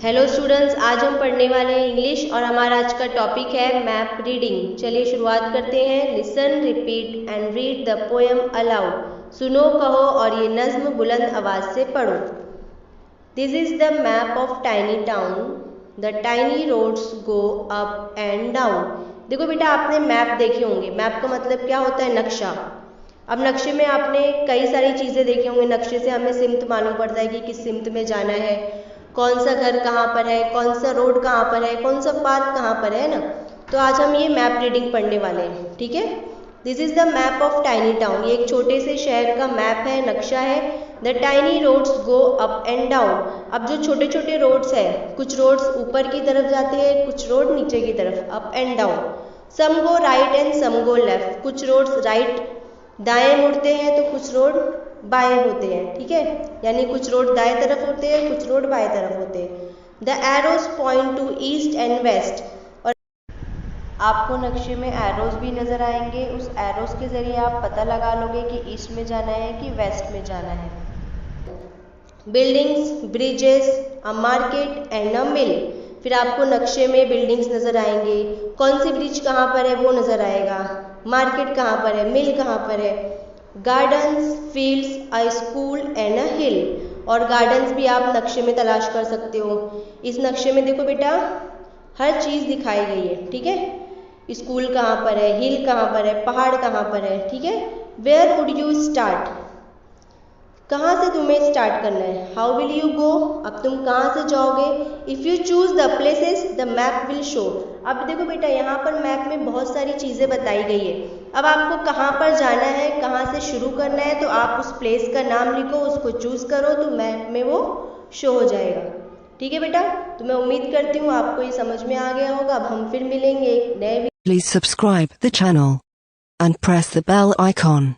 Hello students, आज हम पढ़ने वाले हैं इंग्लिश और हमारा आज का टॉपिक है मैप रीडिंग। चलिए शुरुआत करते हैं। Listen, repeat and read the poem aloud. सुनो, कहो और ये नज्म बुलंद आवाज से पढ़ो। This is the map of tiny town, the tiny roads go up and down. देखो बेटा, आपने मैप देखे होंगे। मैप का मतलब क्या होता है? नक्शा। अब नक्शे में आपने कई सारी चीज़ें देखे होंगे। नक्शे से हमें सिमत मालूम पड़ता है कि किस सिमत में जाना है, कौन सा घर कहाँ पर है, कौन सा रोड कहाँ पर है, कौन सा पार्क कहाँ पर है ना। तो आज हम ये मैप रीडिंग पढ़ने वाले हैं, ठीक है। This is the map of tiny town. ये एक छोटे से शहर का मैप है, नक्शा है। The tiny roads go up and down. अब जो छोटे छोटे रोड्स है, कुछ रोड्स ऊपर की तरफ जाते हैं, कुछ रोड नीचे की तरफ, up and down. Some go right and some go left. कुछ रोड्स राइट दाएं मुड़ते हैं तो कुछ रोड बाएं होते हैं, ठीक है। यानी कुछ रोड दाएं तरफ होते हैं, कुछ रोड बाएं तरफ होते हैं। The arrows point to east and west. और आपको नक्शे में एरोज भी नजर आएंगे। उस एरोज के जरिए आप पता लगा लोगे कि ईस्ट में जाना है कि वेस्ट में जाना है। Buildings, bridges, a market and a mill. फिर आपको नक्शे में बिल्डिंग्स नजर आएंगे। कौन सी ब्रिज कहाँ पर है वो नजर आएगा। मार्केट कहाँ पर है, मिल कहाँ पर है। Gardens, fields, a school and a hill. और गार्डन्स भी आप नक्शे में तलाश कर सकते हो। इस नक्शे में देखो बेटा, हर चीज़ दिखाई गई है, ठीक है। स्कूल कहाँ पर है, हिल कहाँ पर है, पहाड़ कहाँ पर है, ठीक है। Where would you start. कहाँ से तुम्हें स्टार्ट करना है। How will you go. अब तुम कहाँ से जाओगे। If you choose the places the map will show. अब देखो बेटा, यहाँ पर मैप में बहुत सारी चीज़ें बताई गई है। अब आपको कहाँ पर जाना है, कहाँ से शुरू करना है, तो आप उस प्लेस का नाम लिखो, उसको चूज करो, तो मैप में वो शो हो जाएगा, ठीक है बेटा। तो मैं उम्मीद करती हूँ आपको ये समझ में आ गया होगा। अब हम फिर मिलेंगे एक नए Please subscribe the channel and press the bell icon.